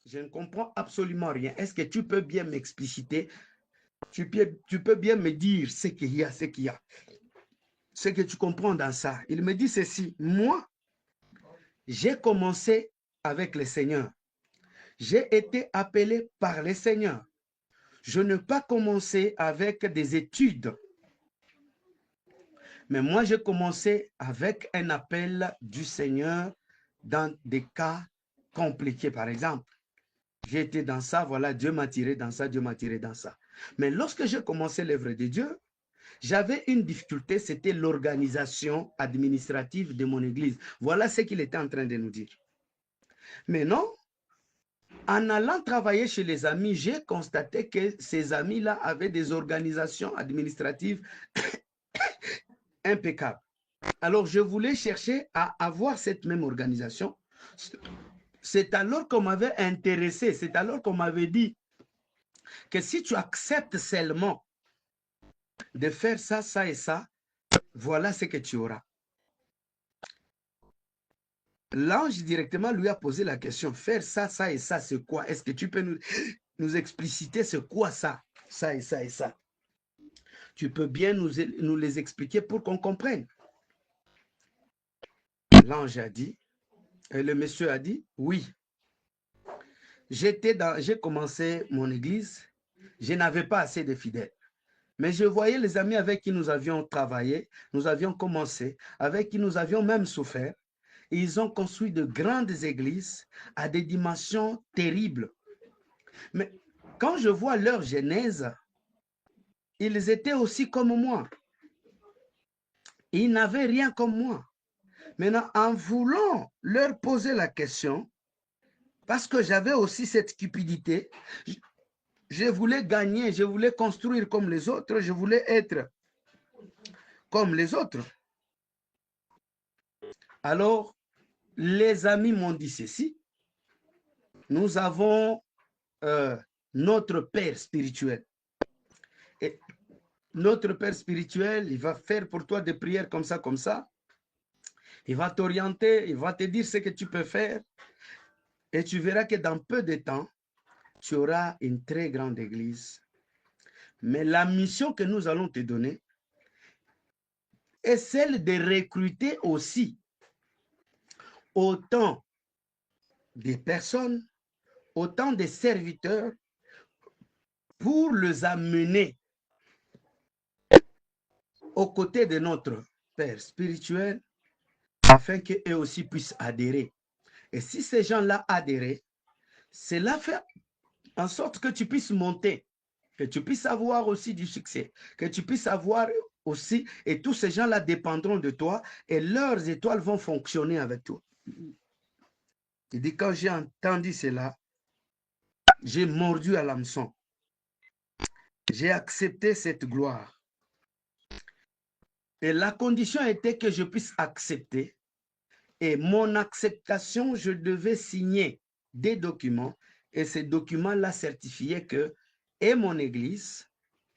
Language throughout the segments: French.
je ne comprends absolument rien. Est-ce que tu peux bien m'expliciter? Tu peux bien me dire ce qu'il y a, ce qu'il y a, ce que tu comprends dans ça. Il me dit ceci, moi, j'ai commencé avec le Seigneur. J'ai été appelé par le Seigneur. Je n'ai pas commencé avec des études, mais moi, j'ai commencé avec un appel du Seigneur dans des cas compliqués, par exemple. J'ai été dans ça, voilà, Dieu m'a tiré dans ça, Dieu m'a tiré dans ça. Mais lorsque j'ai commencé l'œuvre de Dieu, j'avais une difficulté, c'était l'organisation administrative de mon église. Voilà ce qu'il était en train de nous dire. Mais non, en allant travailler chez les amis, j'ai constaté que ces amis-là avaient des organisations administratives impeccables. Alors, je voulais chercher à avoir cette même organisation. C'est alors qu'on m'avait intéressé, c'est alors qu'on m'avait dit que si tu acceptes seulement de faire ça, ça et ça, voilà ce que tu auras. L'ange directement lui a posé la question, faire ça, ça et ça, c'est quoi? Est-ce que tu peux nous expliciter c'est quoi ça, ça et ça et ça? Tu peux bien nous les expliquer pour qu'on comprenne. L'ange a dit, et le monsieur a dit, oui. J'ai commencé mon église, je n'avais pas assez de fidèles. Mais je voyais les amis avec qui nous avions travaillé, nous avions commencé, avec qui nous avions même souffert. Et ils ont construit de grandes églises à des dimensions terribles. Mais quand je vois leur genèse, ils étaient aussi comme moi. Ils n'avaient rien comme moi. Maintenant, en voulant leur poser la question, parce que j'avais aussi cette cupidité, je voulais gagner, je voulais construire comme les autres, je voulais être comme les autres. Alors, les amis m'ont dit ceci, nous avons notre Père spirituel. Et notre Père spirituel, il va faire pour toi des prières comme ça, comme ça. Il va t'orienter, il va te dire ce que tu peux faire. Et tu verras que dans peu de temps, tu auras une très grande église. Mais la mission que nous allons te donner est celle de recruter aussi autant de personnes, autant de serviteurs pour les amener aux côtés de notre Père spirituel afin qu'eux aussi puissent adhérer. Et si ces gens-là adhèrent, cela fait en sorte que tu puisses monter, que tu puisses avoir aussi du succès, que tu puisses avoir aussi, et tous ces gens-là dépendront de toi et leurs étoiles vont fonctionner avec toi. Il dit, quand j'ai entendu cela, j'ai mordu à l'hameçon. J'ai accepté cette gloire. Et la condition était que je puisse accepter. Et mon acceptation, je devais signer des documents. Et ces documents-là certifiaient que, et mon église,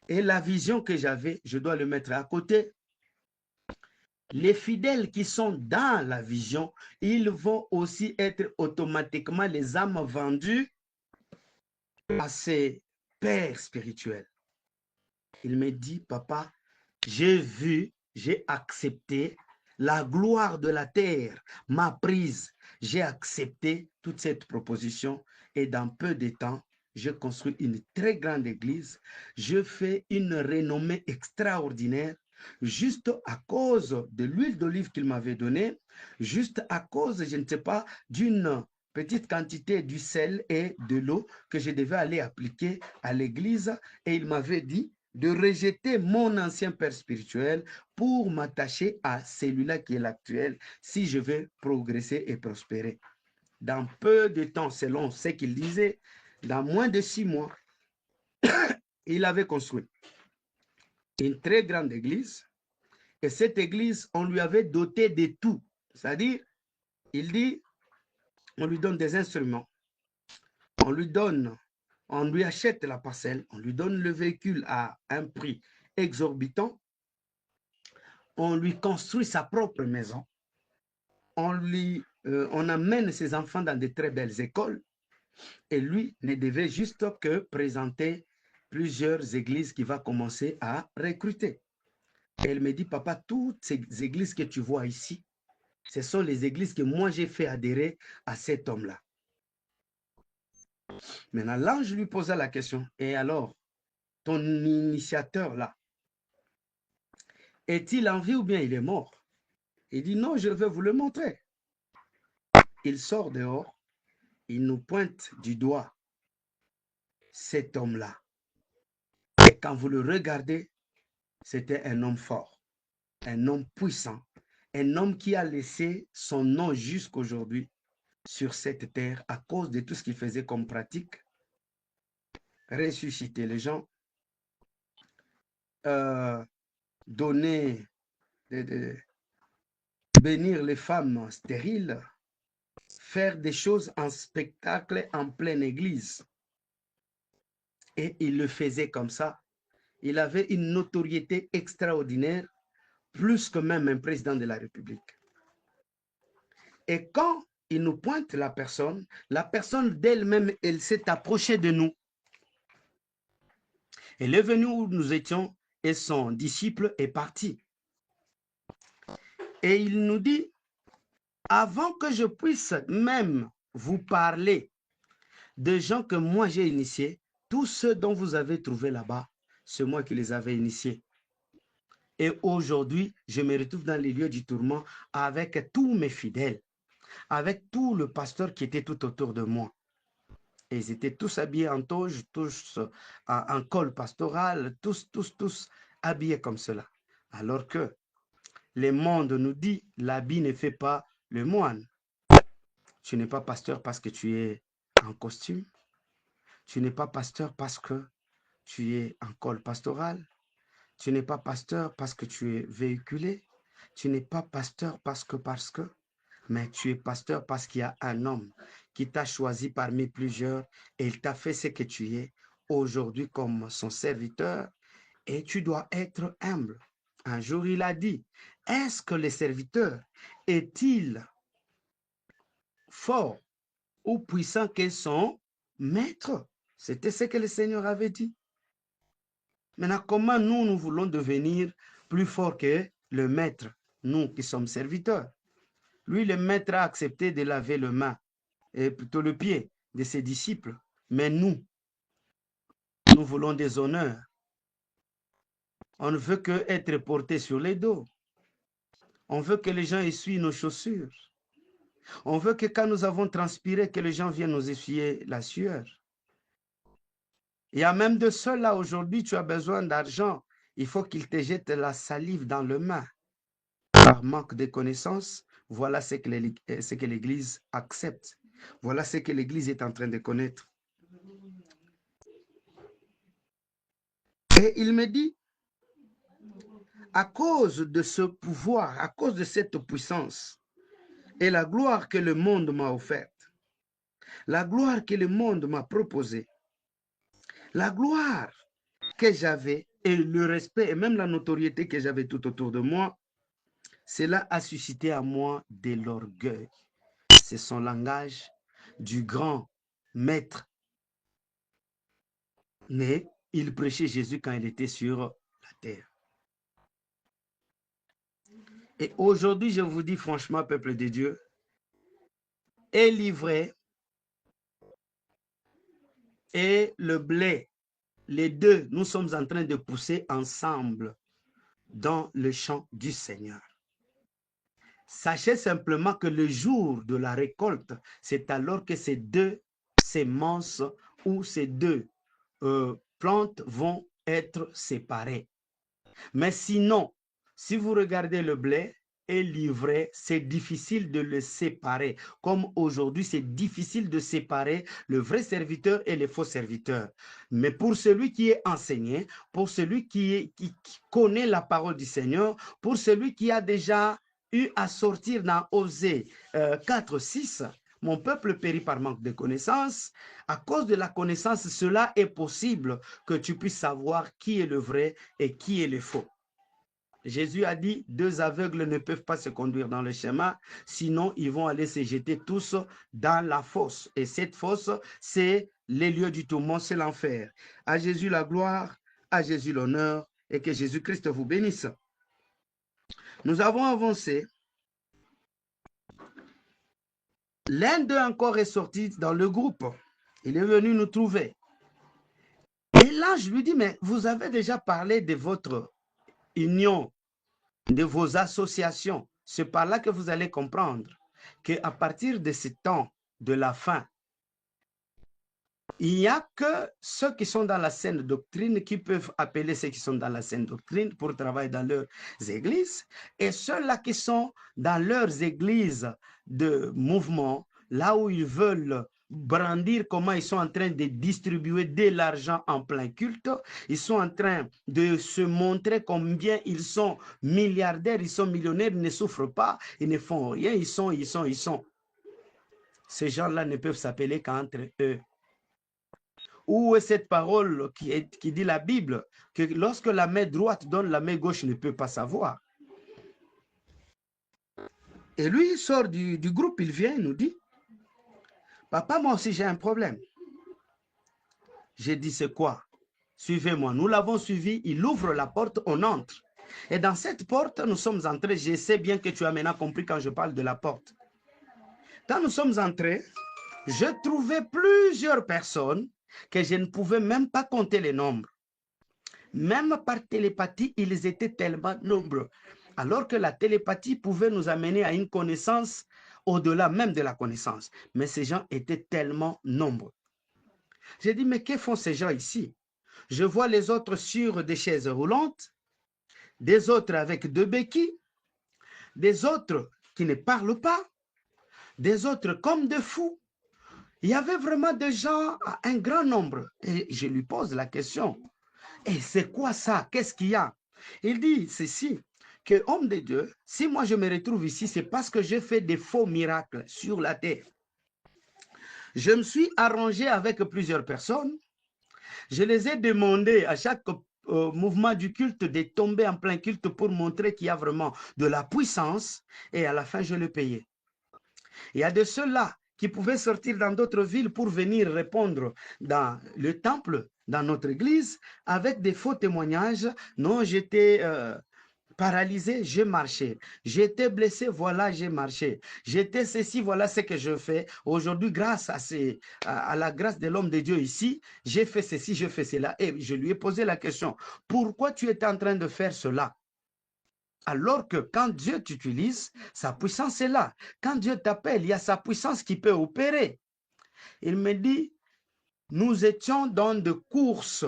et la vision que j'avais, je dois le mettre à côté. Les fidèles qui sont dans la vision, ils vont aussi être automatiquement les âmes vendues à ces pères spirituels. Il me dit, papa, j'ai vu, j'ai accepté, la gloire de la terre m'a prise. J'ai accepté toute cette proposition et dans peu de temps, je construis une très grande église. Je fais une renommée extraordinaire juste à cause de l'huile d'olive qu'il m'avait donnée, juste à cause, je ne sais pas, d'une petite quantité du sel et de l'eau que je devais aller appliquer à l'église. Et il m'avait dit de rejeter mon ancien père spirituel pour m'attacher à celui-là qui est l'actuel si je veux progresser et prospérer. Dans peu de temps, selon ce qu'il disait, dans moins de 6 mois, il avait construit une très grande église. Et cette église, on lui avait doté de tout. C'est-à-dire, il dit, on lui donne des instruments, on lui achète la parcelle, on lui donne le véhicule à un prix exorbitant, on lui construit sa propre maison, on amène ses enfants dans de très belles écoles, Et lui ne devait juste que présenter plusieurs églises qu'il va commencer à recruter. Et elle me dit, papa, toutes ces églises que tu vois ici, ce sont les églises que moi j'ai fait adhérer à cet homme-là. Maintenant, l'ange lui posa la question, et alors, ton initiateur là, est-il en vie ou bien il est mort? Il dit, non, je vais vous le montrer. Il sort dehors, il nous pointe du doigt cet homme-là. Et quand vous le regardez, c'était un homme fort, un homme puissant, un homme qui a laissé son nom jusqu'aujourd'hui sur cette terre à cause de tout ce qu'il faisait comme pratique. Ressusciter les gens, donner, bénir les femmes stériles, faire des choses en spectacle en pleine église. Et il le faisait comme ça. Il avait une notoriété extraordinaire, plus que même un président de la République. Et quand il nous pointe la personne d'elle-même, elle s'est approchée de nous. Elle est venue où nous étions et son disciple est parti. Et il nous dit, avant que je puisse même vous parler de gens que moi j'ai initiés, tous ceux dont vous avez trouvé là-bas, c'est moi qui les avais initiés. Et aujourd'hui, je me retrouve dans les lieux du tourment avec tous mes fidèles, avec tout le pasteur qui était tout autour de moi. Et ils étaient tous habillés en toge, tous en col pastoral, tous habillés comme cela. Alors que le monde nous dit, l'habit ne fait pas le moine. Tu n'es pas pasteur parce que tu es en costume. Tu n'es pas pasteur parce que tu es en col pastoral. Tu n'es pas pasteur parce que tu es véhiculé. Tu n'es pas pasteur parce que, mais tu es pasteur parce qu'il y a un homme qui t'a choisi parmi plusieurs et il t'a fait ce que tu es aujourd'hui comme son serviteur et tu dois être humble. Un jour, il a dit, est-ce que le serviteur est-il fort ou puissant que son maître? C'était ce que le Seigneur avait dit. Maintenant, comment nous voulons devenir plus forts que le maître, nous qui sommes serviteurs? Lui, le maître a accepté de laver les mains, et plutôt le pied de ses disciples. Mais nous voulons des honneurs. On ne veut que être porté sur les dos. On veut que les gens essuient nos chaussures. On veut que quand nous avons transpiré, que les gens viennent nous essuyer la sueur. Il y a même de cela aujourd'hui, tu as besoin d'argent. Il faut qu'il te jette la salive dans le main. Par manque de connaissances, voilà ce que l'Église accepte. Voilà ce que l'Église est en train de connaître. Et il me dit, à cause de ce pouvoir, à cause de cette puissance et la gloire que le monde m'a offerte, la gloire que le monde m'a proposée, la gloire que j'avais et le respect et même la notoriété que j'avais tout autour de moi, cela a suscité à moi de l'orgueil. C'est son langage du grand maître. Mais il prêchait Jésus quand il était sur la terre. Et aujourd'hui, je vous dis franchement, peuple de Dieu, et l'ivraie et le blé, les deux, nous sommes en train de pousser ensemble dans le champ du Seigneur. Sachez simplement que le jour de la récolte, c'est alors que ces deux semences ou ces deux plantes vont être séparées. Mais sinon, si vous regardez le blé et l'ivraie, c'est difficile de le séparer. Comme aujourd'hui, c'est difficile de séparer le vrai serviteur et le faux serviteur. Mais pour celui qui est enseigné, pour celui qui connaît la parole du Seigneur, pour celui qui a déjà eu à sortir dans Osée 4, 6, mon peuple périt par manque de connaissance. À cause de la connaissance, cela est possible que tu puisses savoir qui est le vrai et qui est le faux. Jésus a dit, 2 aveugles ne peuvent pas se conduire dans le chemin, sinon ils vont aller se jeter tous dans la fosse. Et cette fosse, c'est les lieux du tourment, c'est l'enfer. À Jésus la gloire, à Jésus l'honneur, et que Jésus-Christ vous bénisse. Nous avons avancé. L'un d'eux encore est sorti dans le groupe. Il est venu nous trouver. Et là, je lui dis, mais vous avez déjà parlé de votre union, de vos associations. C'est par là que vous allez comprendre qu'à partir de ce temps de la fin, il n'y a que ceux qui sont dans la saine doctrine qui peuvent appeler ceux qui sont dans la saine doctrine pour travailler dans leurs églises, et ceux-là qui sont dans leurs églises de mouvement, là où ils veulent brandir comment ils sont en train de distribuer de l'argent en plein culte, ils sont en train de se montrer combien ils sont milliardaires, ils sont millionnaires, ils ne souffrent pas, ils ne font rien, ils sont. Ces gens-là ne peuvent s'appeler qu'entre eux. Où est cette parole qui dit la Bible, que lorsque la main droite donne, la main gauche ne peut pas savoir. Et lui, il sort du groupe, il vient, il nous dit, papa, moi aussi j'ai un problème. J'ai dit, c'est quoi? Suivez-moi. Nous l'avons suivi, il ouvre la porte, on entre. Et dans cette porte, nous sommes entrés, je sais bien que tu as maintenant compris quand je parle de la porte. Quand nous sommes entrés, je trouvais plusieurs personnes que je ne pouvais même pas compter les nombres. Même par télépathie, ils étaient tellement nombreux. Alors que la télépathie pouvait nous amener à une connaissance au-delà même de la connaissance. Mais ces gens étaient tellement nombreux. J'ai dit, mais que font ces gens ici? Je vois les autres sur des chaises roulantes, des autres avec deux béquilles, des autres qui ne parlent pas, des autres comme des fous. Il y avait vraiment des gens, un grand nombre. Et je lui pose la question, et c'est quoi ça? Qu'est-ce qu'il y a? Il dit ceci, que homme de Dieu, si moi je me retrouve ici, c'est parce que j'ai fait des faux miracles sur la terre. Je me suis arrangé avec plusieurs personnes. Je les ai demandé à chaque mouvement du culte de tomber en plein culte pour montrer qu'il y a vraiment de la puissance. Et à la fin, je le payais. Il y a de ceux-là qui pouvaient sortir dans d'autres villes pour venir répondre dans le temple, dans notre église, avec des faux témoignages. Non, j'étais paralysé, j'ai marché. J'étais blessé, voilà, j'ai marché. J'étais ceci, voilà ce que je fais. Aujourd'hui, grâce à la grâce de l'homme de Dieu ici, j'ai fait ceci, j'ai fait cela. Et je lui ai posé la question, pourquoi tu étais en train de faire cela? Alors que quand Dieu t'utilise, sa puissance est là. Quand Dieu t'appelle, il y a sa puissance qui peut opérer. Il me dit, nous étions dans de courses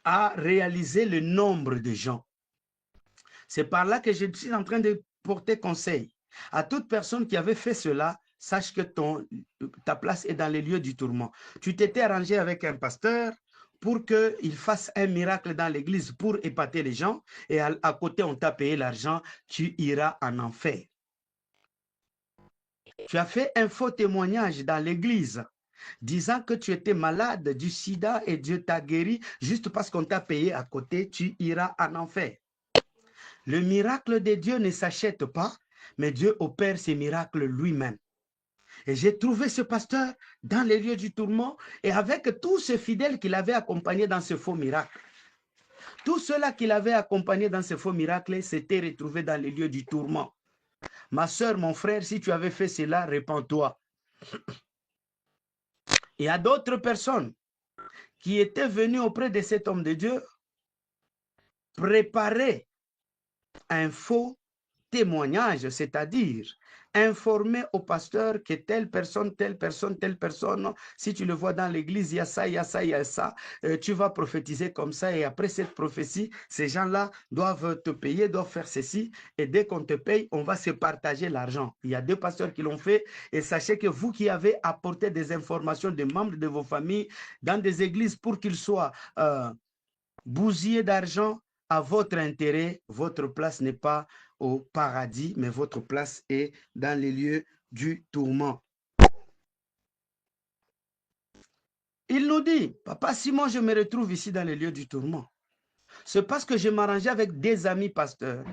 à réaliser le nombre de gens. C'est par là que je suis en train de porter conseil. À toute personne qui avait fait cela, sache que ta place est dans les lieux du tourment. Tu t'étais arrangé avec un pasteur pour qu'il fasse un miracle dans l'église pour épater les gens, et à côté, on t'a payé l'argent, tu iras en enfer. Tu as fait un faux témoignage dans l'église, disant que tu étais malade du sida et Dieu t'a guéri, juste parce qu'on t'a payé à côté, tu iras en enfer. Le miracle de Dieu ne s'achète pas, mais Dieu opère ses miracles lui-même. Et j'ai trouvé ce pasteur dans les lieux du tourment, et avec tous ces fidèles qu'il avait accompagnés dans ce faux miracle. Tous ceux-là qu'il avait accompagnés dans ce faux miracle s'étaient retrouvés dans les lieux du tourment. Ma soeur, mon frère, si tu avais fait cela, répands-toi. Il y a d'autres personnes qui étaient venues auprès de cet homme de Dieu préparer un faux témoignage, c'est-à-dire informer au pasteur que telle personne, si tu le vois dans l'église, il y a ça, il y a ça, il y a ça, tu vas prophétiser comme ça, et après cette prophétie, ces gens-là doivent te payer, doivent faire ceci, et dès qu'on te paye, on va se partager l'argent. Il y a 2 pasteurs qui l'ont fait, et sachez que vous qui avez apporté des informations des membres de vos familles dans des églises pour qu'ils soient bousillés d'argent à votre intérêt, votre place n'est pas au paradis, mais votre place est dans les lieux du tourment. Il nous dit, papa, si moi je me retrouve ici dans les lieux du tourment, C'est parce que je m'arrangeais avec des amis pasteurs.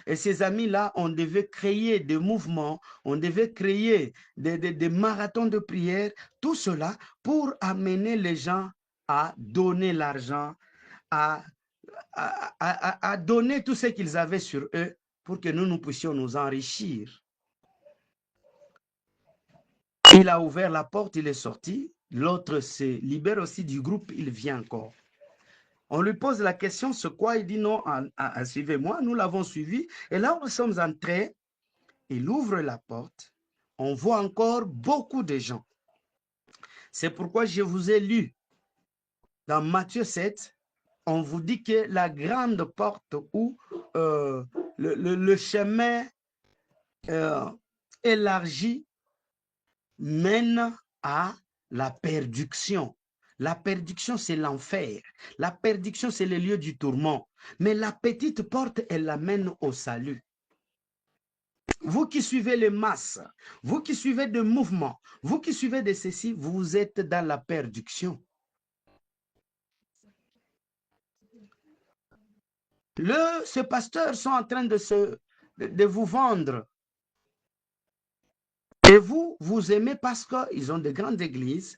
Et ces amis-là, on devait créer des mouvements, on devait créer des marathons de prière, tout cela pour amener les gens à donner l'argent, à, à donner tout ce qu'ils avaient sur eux pour que nous puissions nous enrichir. Il a ouvert la porte, il est sorti. L'autre se libère aussi du groupe, il vient encore. On lui pose la question, c'est quoi? Il dit non, suivez-moi. Nous l'avons suivi. Et là, nous sommes entrés. Il ouvre la porte. On voit encore beaucoup de gens. C'est pourquoi je vous ai lu dans Matthieu 7, on vous dit que la grande porte où le chemin élargi mène à la perdition. La perdition, c'est l'enfer. La perdition, c'est le lieu du tourment. Mais la petite porte, elle l'amène au salut. Vous qui suivez les masses, vous qui suivez des mouvements, vous qui suivez de ceci, vous êtes dans la perdition. Ces pasteurs sont en train de vous vendre. Et vous, vous aimez parce qu'ils ont de grandes églises.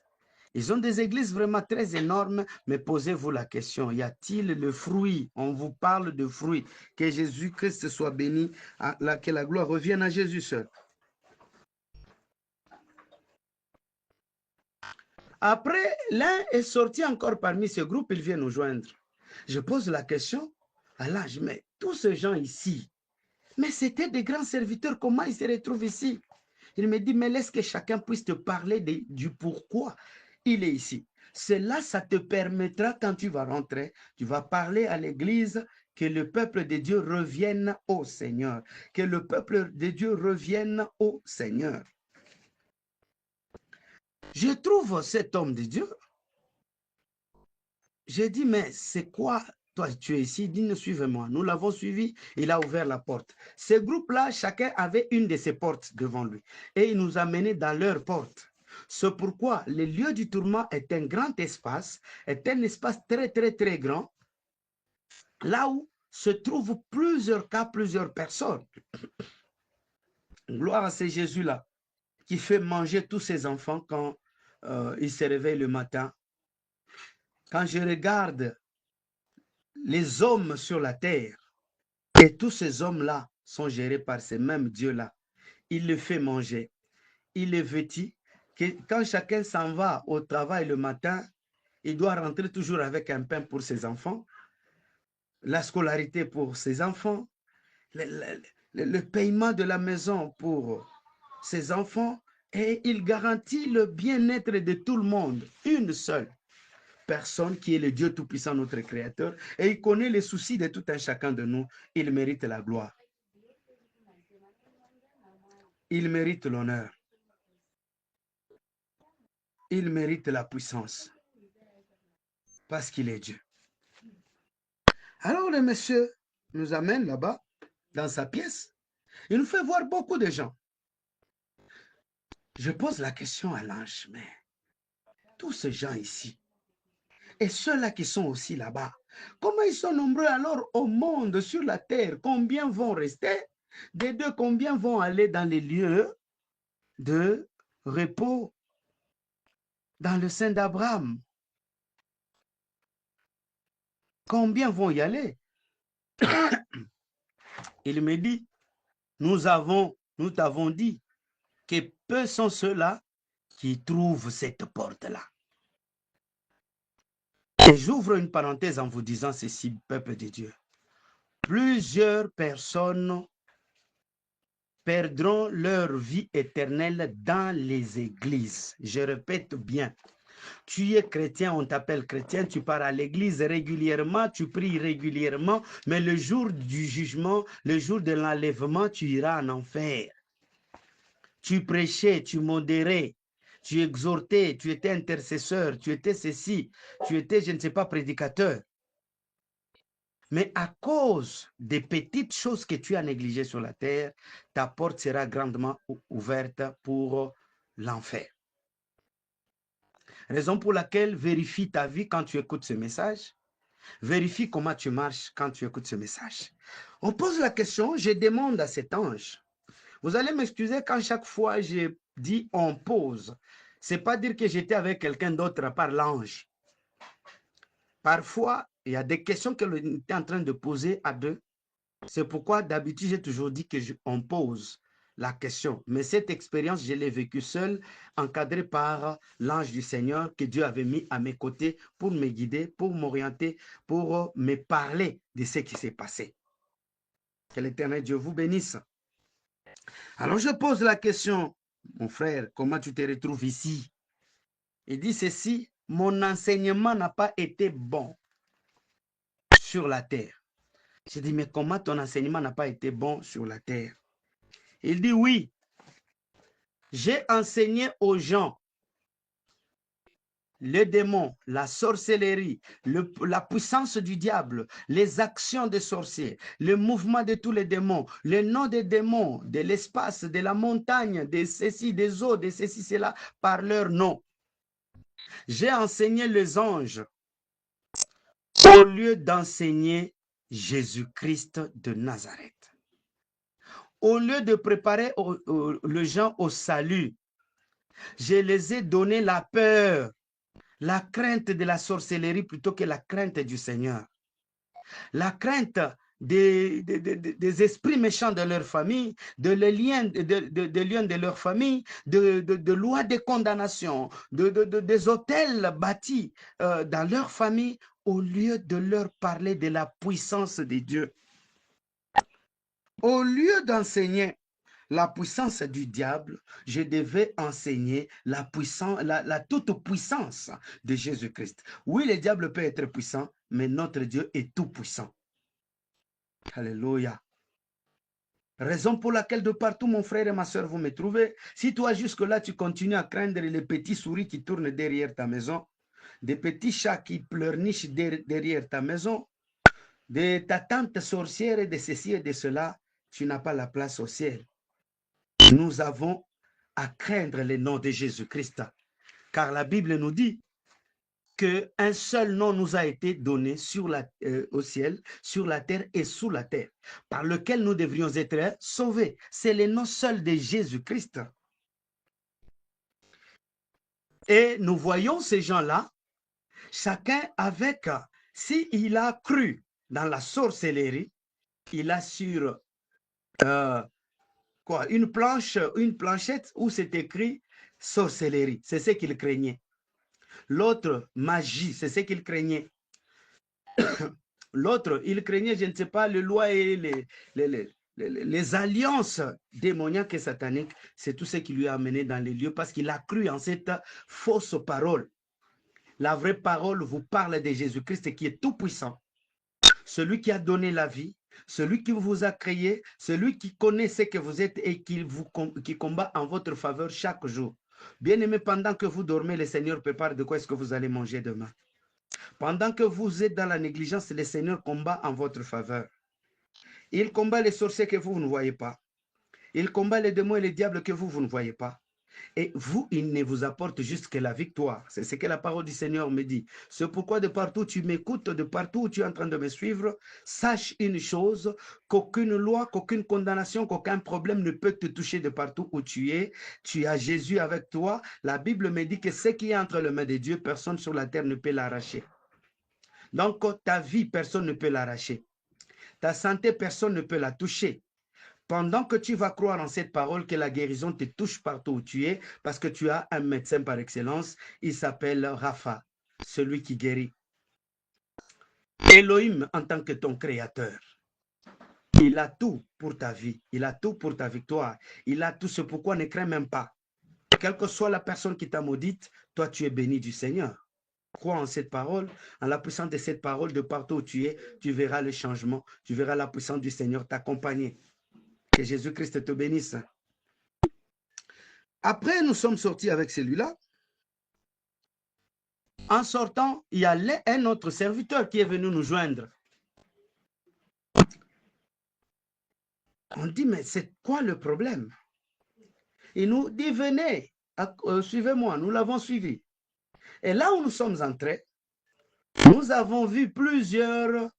Ils ont des églises vraiment très énormes, mais posez-vous la question, y a-t-il le fruit? On vous parle de fruits. Que Jésus-Christ soit béni, que la gloire revienne à Jésus seul. Après, l'un est sorti encore parmi ce groupe, il vient nous joindre. Je pose la question à l'âge, mais tous ces gens ici, mais c'était des grands serviteurs, comment ils se retrouvent ici? Il me dit, mais laisse que chacun puisse te parler du pourquoi il est ici. Cela, ça te permettra, quand tu vas rentrer, tu vas parler à l'église, que le peuple de Dieu revienne au Seigneur. Que le peuple de Dieu revienne au Seigneur. Je trouve cet homme de Dieu. J'ai dit, mais c'est quoi? Toi, tu es ici, dis, suivez-moi. Nous l'avons suivi, il a ouvert la porte. Ce groupe-là, chacun avait une de ses portes devant lui. Et il nous a menés dans leur porte. C'est pourquoi le lieu du tourment est un grand espace, est un espace très, très, très grand, là où se trouvent plusieurs cas, plusieurs personnes. Gloire à ce Jésus-là, qui fait manger tous ses enfants quand il se réveille le matin. Quand je regarde les hommes sur la terre, et tous ces hommes-là sont gérés par ces mêmes dieux-là. Il les fait manger. Il les vêtit. Quand chacun s'en va au travail le matin, il doit rentrer toujours avec un pain pour ses enfants, la scolarité pour ses enfants, le paiement de la maison pour ses enfants, et il garantit le bien-être de tout le monde, une seule personne qui est le Dieu Tout-Puissant, notre Créateur, et il connaît les soucis de tout un chacun de nous. Il mérite la gloire. Il mérite l'honneur. Il mérite la puissance. Parce qu'il est Dieu. Alors le monsieur nous amène là-bas, dans sa pièce. Il nous fait voir beaucoup de gens. Je pose la question à l'ange, mais tous ces gens ici, et ceux-là qui sont aussi là-bas, comment ils sont nombreux alors au monde, sur la terre? Combien vont rester? Des deux, combien vont aller dans les lieux de repos, dans le sein d'Abraham? Combien vont y aller? Il me dit, nous t'avons dit que peu sont ceux-là qui trouvent cette porte-là. Et j'ouvre une parenthèse en vous disant ceci, peuple de Dieu. Plusieurs personnes perdront leur vie éternelle dans les églises. Je répète bien. Tu es chrétien, on t'appelle chrétien, tu pars à l'église régulièrement, tu pries régulièrement, mais le jour du jugement, le jour de l'enlèvement, tu iras en enfer. Tu prêchais, tu modérais, tu exhortais, tu étais intercesseur, tu étais ceci, tu étais, je ne sais pas, prédicateur. Mais à cause des petites choses que tu as négligées sur la terre, ta porte sera grandement ouverte pour l'enfer. Raison pour laquelle vérifie ta vie quand tu écoutes ce message. Vérifie comment tu marches quand tu écoutes ce message. On pose la question, je demande à cet ange. Vous allez m'excuser quand chaque fois je dis on pose. Ce n'est pas dire que j'étais avec quelqu'un d'autre à part l'ange. Parfois, il y a des questions que l'on est en train de poser à deux. C'est pourquoi d'habitude, j'ai toujours dit qu'on pose la question. Mais cette expérience, je l'ai vécue seule, encadrée par l'ange du Seigneur que Dieu avait mis à mes côtés pour me guider, pour m'orienter, pour me parler de ce qui s'est passé. Que l'Éternel Dieu vous bénisse. Alors je pose la question, mon frère, comment tu te retrouves ici? Il dit ceci, mon enseignement n'a pas été bon sur la terre. Je dis, mais comment ton enseignement n'a pas été bon sur la terre? Il dit, oui, j'ai enseigné aux gens les démons, la sorcellerie, la puissance du diable, les actions des sorciers, le mouvement de tous les démons, les noms des démons, de l'espace, de la montagne, de ceci, des eaux, de ceci, cela, par leur nom. J'ai enseigné les anges au lieu d'enseigner Jésus-Christ de Nazareth. Au lieu de préparer les gens au salut, je les ai donné la peur, la crainte de la sorcellerie plutôt que la crainte du Seigneur. La crainte des esprits méchants de leur famille, de liens de leur famille, de lois de condamnation, des hôtels bâtis dans leur famille, au lieu de leur parler de la puissance de Dieu. Au lieu d'enseigner la puissance du diable, je devais enseigner la toute-puissance de Jésus-Christ. Oui, le diable peut être puissant, mais notre Dieu est tout-puissant. Alléluia. Raison pour laquelle de partout, mon frère et ma soeur, vous me trouvez. Si toi, jusque-là, tu continues à craindre les petits souris qui tournent derrière ta maison, des petits chats qui pleurnichent derrière ta maison, de ta tante sorcière et de ceci et de cela, tu n'as pas la place au ciel. Nous avons à craindre le nom de Jésus-Christ, car la Bible nous dit qu'un seul nom nous a été donné au ciel, sur la terre et sous la terre, par lequel nous devrions être sauvés. C'est le nom seul de Jésus-Christ. Et nous voyons ces gens-là, chacun avec, s'il a cru dans la sorcellerie, il a sur une planchette où c'est écrit sorcellerie, c'est ce qu'il craignait. L'autre, magie, c'est ce qu'il craignait. L'autre, il craignait, je ne sais pas, les lois et les alliances démoniaques et sataniques. C'est tout ce qui lui a amené dans les lieux parce qu'il a cru en cette fausse parole. La vraie parole vous parle de Jésus-Christ qui est tout puissant. Celui qui a donné la vie, celui qui vous a créé, celui qui connaît ce que vous êtes et qui combat en votre faveur chaque jour. Bien-aimé, pendant que vous dormez, le Seigneur prépare de quoi est-ce que vous allez manger demain. Pendant que vous êtes dans la négligence, le Seigneur combat en votre faveur. Il combat les sorciers que vous ne voyez pas. Il combat les démons et les diables que vous ne voyez pas. Et vous, il ne vous apporte juste que la victoire. C'est ce que la parole du Seigneur me dit. C'est pourquoi de partout où tu m'écoutes, de partout où tu es en train de me suivre, sache une chose, qu'aucune loi, qu'aucune condamnation, qu'aucun problème ne peut te toucher de partout où tu es. Tu as Jésus avec toi. La Bible me dit que ce qui est entre les mains de Dieu, personne sur la terre ne peut l'arracher. Donc, ta vie, personne ne peut l'arracher. Ta santé, personne ne peut la toucher. Pendant que tu vas croire en cette parole, que la guérison te touche partout où tu es, parce que tu as un médecin par excellence, il s'appelle Rapha, celui qui guérit. Elohim en tant que ton créateur. Il a tout pour ta vie, il a tout pour ta victoire, il a tout ce pourquoi ne crains même pas. Quelle que soit la personne qui t'a maudite, toi tu es béni du Seigneur. Crois en cette parole, en la puissance de cette parole, de partout où tu es, tu verras le changement, tu verras la puissance du Seigneur t'accompagner. Que Jésus-Christ te bénisse. Après, nous sommes sortis avec celui-là. En sortant, il y a un autre serviteur qui est venu nous joindre. On dit, mais c'est quoi le problème? Il nous dit, venez, suivez-moi. Nous l'avons suivi. Et là où nous sommes entrés, Nous avons vu plusieurs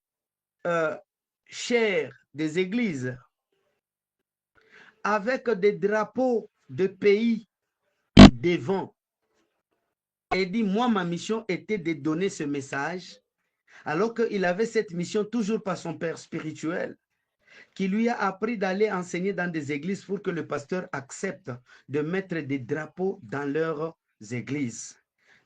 chaires des églises avec des drapeaux de pays devant. Et dit, moi, ma mission était de donner ce message, alors qu'il avait cette mission toujours par son père spirituel, qui lui a appris d'aller enseigner dans des églises pour que le pasteur accepte de mettre des drapeaux dans leurs églises.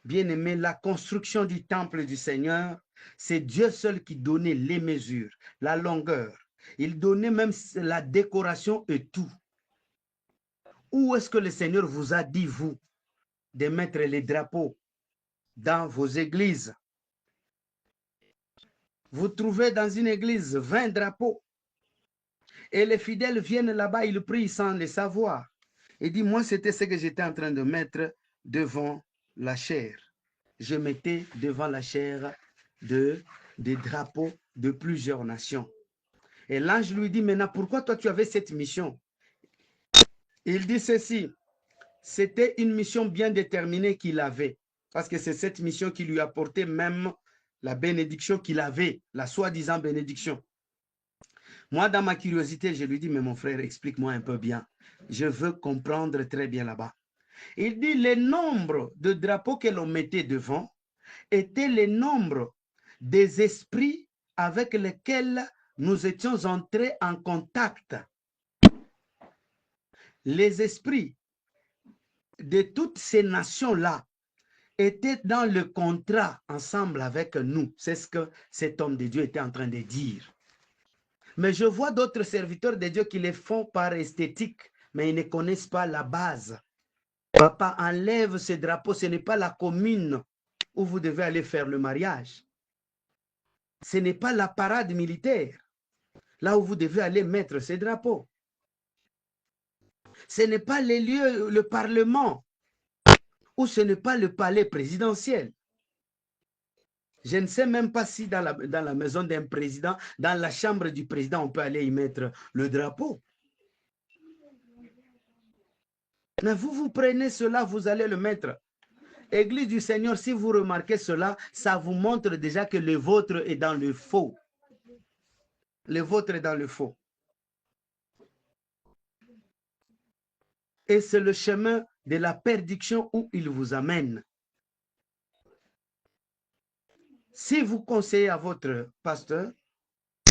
Bien-aimé, la construction du temple du Seigneur, c'est Dieu seul qui donnait les mesures, la longueur. Il donnait même la décoration et tout. Où est-ce que le Seigneur vous a dit, vous, de mettre les drapeaux dans vos églises? Vous trouvez dans une église 20 drapeaux et les fidèles viennent là-bas, ils prient sans le savoir. Et dit, moi, c'était ce que j'étais en train de mettre devant la chair. Je mettais devant la chair des drapeaux de plusieurs nations. Et l'ange lui dit, maintenant, pourquoi toi tu avais cette mission? Il dit ceci, c'était une mission bien déterminée qu'il avait, parce que c'est cette mission qui lui apportait même la bénédiction qu'il avait, la soi-disant bénédiction. Moi, dans ma curiosité, je lui dis, mais mon frère, explique-moi un peu bien. Je veux comprendre très bien là-bas. Il dit, le nombre de drapeaux que l'on mettait devant était le nombre des esprits avec lesquels nous étions entrés en contact. Les esprits de toutes ces nations-là étaient dans le contrat ensemble avec nous. C'est ce que cet homme de Dieu était en train de dire. Mais je vois d'autres serviteurs de Dieu qui les font par esthétique, mais ils ne connaissent pas la base. Papa enlève ce drapeau, ce n'est pas la commune où vous devez aller faire le mariage. Ce n'est pas la parade militaire, là où vous devez aller mettre ces drapeaux. Ce n'est pas les lieux, le Parlement, ou ce n'est pas le palais présidentiel. Je ne sais même pas si dans la maison d'un président, dans la chambre du président, on peut aller y mettre le drapeau. Mais vous prenez cela, vous allez le mettre. Église du Seigneur, si vous remarquez cela, ça vous montre déjà que le vôtre est dans le faux. Le vôtre est dans le faux. Et c'est le chemin de la perdition où il vous amène. Si vous conseillez à votre pasteur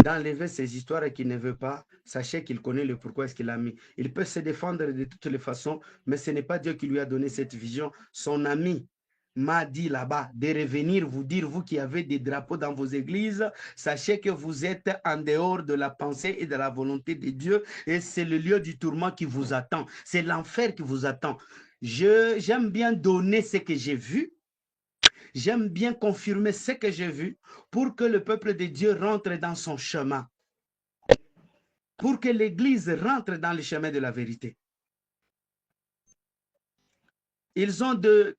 d'enlever ces histoires et qu'il ne veut pas, sachez qu'il connaît le pourquoi est-ce qu'il a mis. Il peut se défendre de toutes les façons, mais ce n'est pas Dieu qui lui a donné cette vision. Son ami m'a dit là-bas de revenir vous dire, vous qui avez des drapeaux dans vos églises, sachez que vous êtes en dehors de la pensée et de la volonté de Dieu et c'est le lieu du tourment qui vous attend. C'est l'enfer qui vous attend. J'aime bien donner ce que j'ai vu. J'aime bien confirmer ce que j'ai vu pour que le peuple de Dieu rentre dans son chemin. Pour que l'Église rentre dans le chemin de la vérité. Ils ont de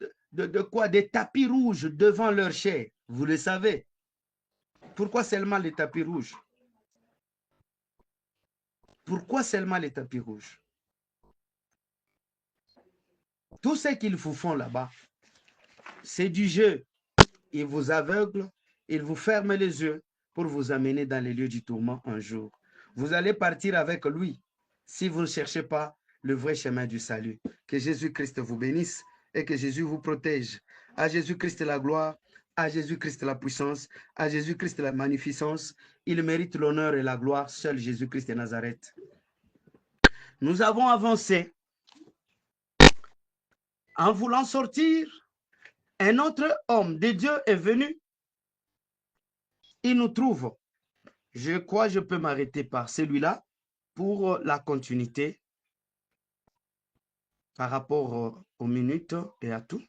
quoi? Des tapis rouges devant leur chair. Vous le savez. Pourquoi seulement les tapis rouges? Pourquoi seulement les tapis rouges? Tout ce qu'ils vous font là-bas, c'est du jeu. Ils vous aveuglent, ils vous ferment les yeux pour vous amener dans les lieux du tourment un jour. Vous allez partir avec lui si vous ne cherchez pas le vrai chemin du salut. Que Jésus-Christ vous bénisse et que Jésus vous protège. À Jésus-Christ la gloire, à Jésus-Christ la puissance, à Jésus-Christ la magnificence. Il mérite l'honneur et la gloire, seul Jésus-Christ de Nazareth. Nous avons avancé en voulant sortir. Un autre homme de Dieu est venu. Il nous trouve. Je crois que je peux m'arrêter par celui-là pour la continuité par rapport aux minutes et à tout.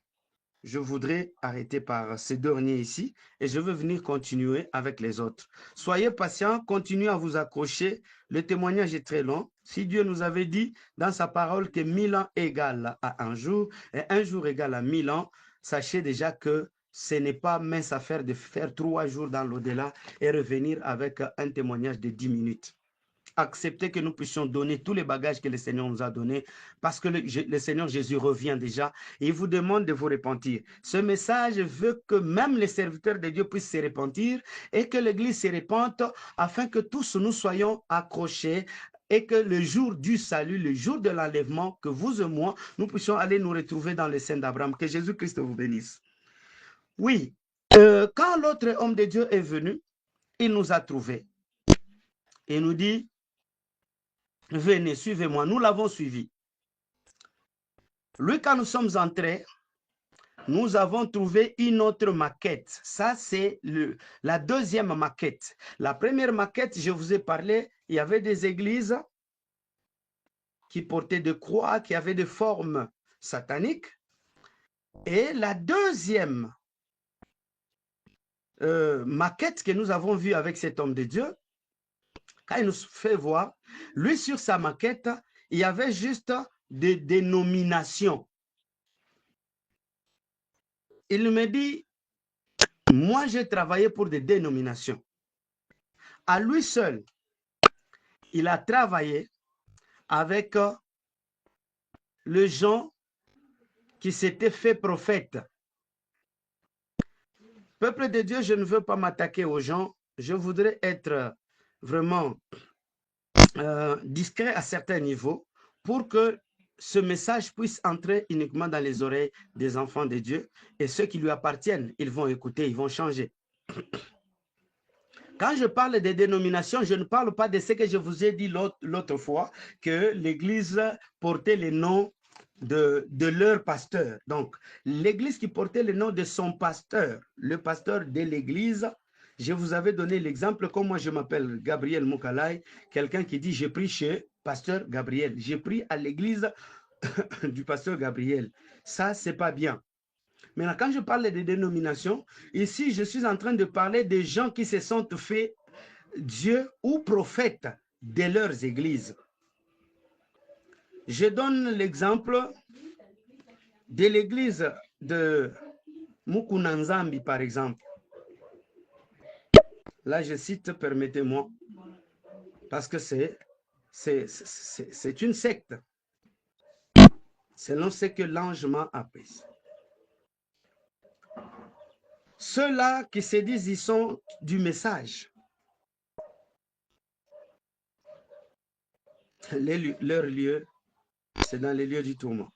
Je voudrais arrêter par ces derniers ici et je veux venir continuer avec les autres. Soyez patients, continuez à vous accrocher. Le témoignage est très long. Si Dieu nous avait dit dans sa parole que 1000 ans égale à un jour et un jour égale à 1000 ans, sachez déjà que ce n'est pas mince affaire de faire 3 jours dans l'au-delà et revenir avec un témoignage de 10 minutes. accepter que nous puissions donner tous les bagages que le Seigneur nous a donnés, parce que le Seigneur Jésus revient déjà et il vous demande de vous repentir. Ce message veut que même les serviteurs de Dieu puissent se repentir et que l'Église se repente afin que tous nous soyons accrochés et que le jour du salut, le jour de l'enlèvement, que vous et moi, nous puissions aller nous retrouver dans le sein d'Abraham. Que Jésus-Christ vous bénisse. Oui, quand l'autre homme de Dieu est venu, il nous a trouvés. Il nous dit, venez, suivez-moi. Nous l'avons suivi. Lui, quand nous sommes entrés, nous avons trouvé une autre maquette. Ça, c'est la deuxième maquette. La première maquette, je vous ai parlé, il y avait des églises qui portaient des croix, qui avaient des formes sataniques. Et la deuxième maquette que nous avons vue avec cet homme de Dieu, quand il nous fait voir, lui sur sa maquette, il y avait juste des dénominations. Il me dit, moi j'ai travaillé pour des dénominations. À lui seul, il a travaillé avec les gens qui s'étaient fait prophètes. Peuple de Dieu, je ne veux pas m'attaquer aux gens. Je voudrais être vraiment discret à certains niveaux pour que ce message puisse entrer uniquement dans les oreilles des enfants de Dieu et ceux qui lui appartiennent, ils vont écouter, ils vont changer. Quand je parle des dénominations, je ne parle pas de ce que je vous ai dit l'autre fois, que l'Église portait le nom de leur pasteur. Donc, l'Église qui portait le nom de son pasteur, le pasteur de l'Église, je vous avais donné l'exemple, comme moi je m'appelle Gabriel Moukalai, quelqu'un qui dit, j'ai pris chez pasteur Gabriel, j'ai pris à l'église du pasteur Gabriel. Ça, c'est pas bien. Maintenant, quand je parle des dénominations, ici, je suis en train de parler des gens qui se sont fait Dieu ou prophète de leurs églises. Je donne l'exemple de l'église de Mukunanzambi, par exemple. Là, je cite, permettez-moi, parce que c'est une secte, selon ce que l'ange m'a appris. Ceux-là qui se disent ils sont du message, leur lieu, c'est dans les lieux du tourment.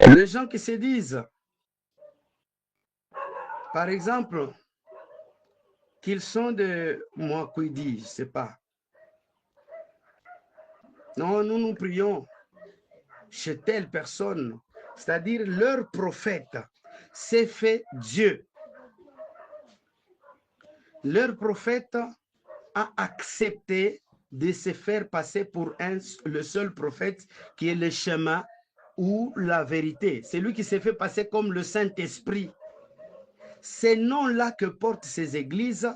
Les gens qui se disent, par exemple, qu'ils sont de moi, qui dit, je ne sais pas. Non, nous prions chez telle personne, c'est-à-dire leur prophète, c'est fait Dieu. Leur prophète a accepté de se faire passer pour le seul prophète qui est le chemin ou la vérité. C'est lui qui s'est fait passer comme le Saint-Esprit. Ces noms-là que portent ces églises,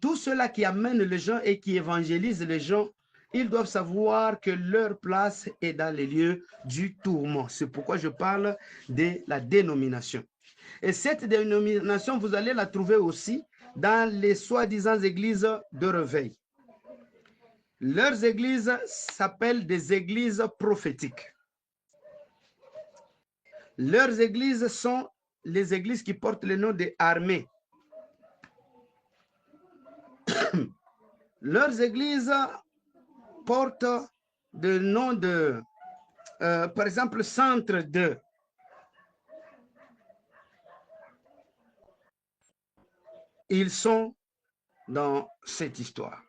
tous ceux-là qui amènent les gens et qui évangélisent les gens, ils doivent savoir que leur place est dans les lieux du tourment. C'est pourquoi je parle de la dénomination. Et cette dénomination, vous allez la trouver aussi dans les soi-disant églises de réveil. Leurs églises s'appellent des églises prophétiques. Leurs églises sont les églises qui portent le nom des armées. Leurs églises portent le nom de, par exemple, centre de. Ils sont dans cette histoire.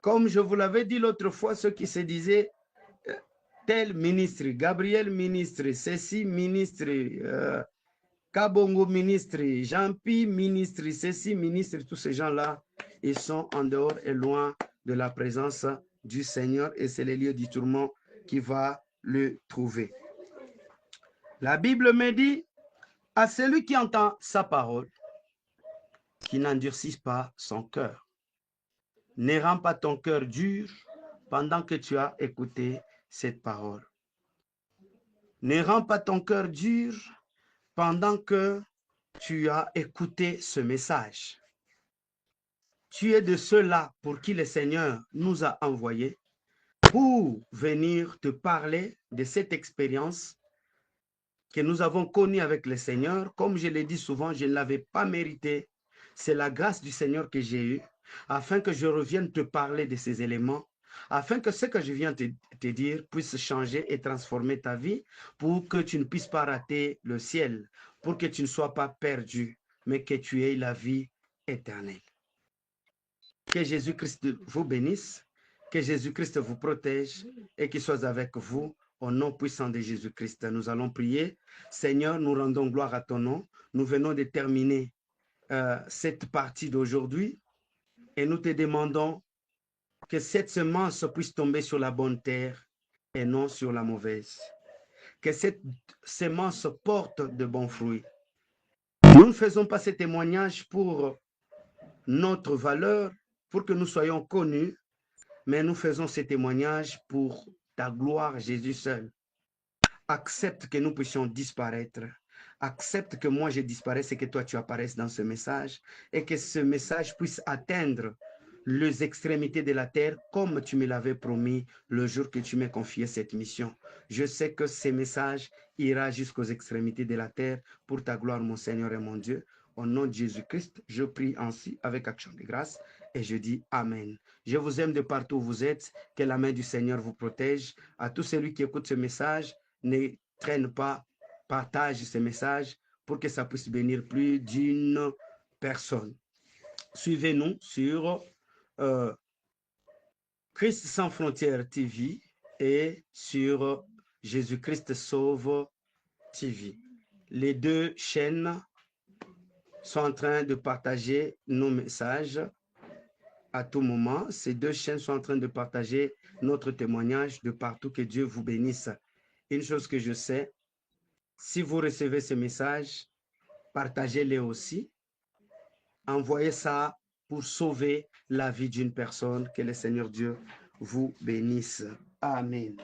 Comme je vous l'avais dit l'autre fois, ceux qui se disaient tel ministre, Gabriel ministre, ceci ministre, Kabongo ministre, Jean-Pi ministre, ceci ministre, tous ces gens-là, ils sont en dehors et loin de la présence du Seigneur et c'est le lieu du tourment qui va le trouver. La Bible me dit, à celui qui entend sa parole, qui n'endurcisse pas son cœur. Ne rends pas ton cœur dur pendant que tu as écouté cette parole. Ne rends pas ton cœur dur pendant que tu as écouté ce message. tu es de ceux-là pour qui le Seigneur nous a envoyés pour venir te parler de cette expérience que nous avons connue avec le Seigneur. Comme je l'ai dit souvent, je ne l'avais pas mérité. C'est la grâce du Seigneur que j'ai eue, afin que je revienne te parler de ces éléments, afin que ce que je viens te dire puisse changer et transformer ta vie, pour que tu ne puisses pas rater le ciel, pour que tu ne sois pas perdu, mais que tu aies la vie éternelle. Que Jésus-Christ vous bénisse, que Jésus-Christ vous protège et qu'il soit avec vous. Au nom puissant de Jésus-Christ, nous allons prier. Seigneur, nous rendons gloire à ton nom. Nous venons de terminer cette partie d'aujourd'hui et nous te demandons que cette semence puisse tomber sur la bonne terre et non sur la mauvaise. Que cette semence porte de bons fruits. Nous ne faisons pas ce témoignage pour notre valeur, pour que nous soyons connus, mais nous faisons ces témoignages pour ta gloire, Jésus seul. Accepte que nous puissions disparaître. Accepte que moi je disparaisse et que toi tu apparaisses dans ce message et que ce message puisse atteindre les extrémités de la terre comme tu me l'avais promis le jour que tu m'as confié cette mission. Je sais que ce message ira jusqu'aux extrémités de la terre pour ta gloire, mon Seigneur et mon Dieu. Au nom de Jésus-Christ, je prie ainsi avec action de grâce et je dis Amen. Je vous aime de partout où vous êtes. Que la main du Seigneur vous protège. À tous celui qui écoute ce message, ne traîne pas, partage ce message pour que ça puisse bénir plus d'une personne. Suivez-nous sur Christ sans frontières TV et sur Jésus-Christ sauve TV. Les deux chaînes sont en train de partager nos messages à tout moment. Ces deux chaînes sont en train de partager notre témoignage de partout. Que Dieu vous bénisse. Une chose que je sais, si vous recevez ce message, partagez-les aussi. Envoyez ça pour sauver la vie d'une personne. Que le Seigneur Dieu vous bénisse. Amen.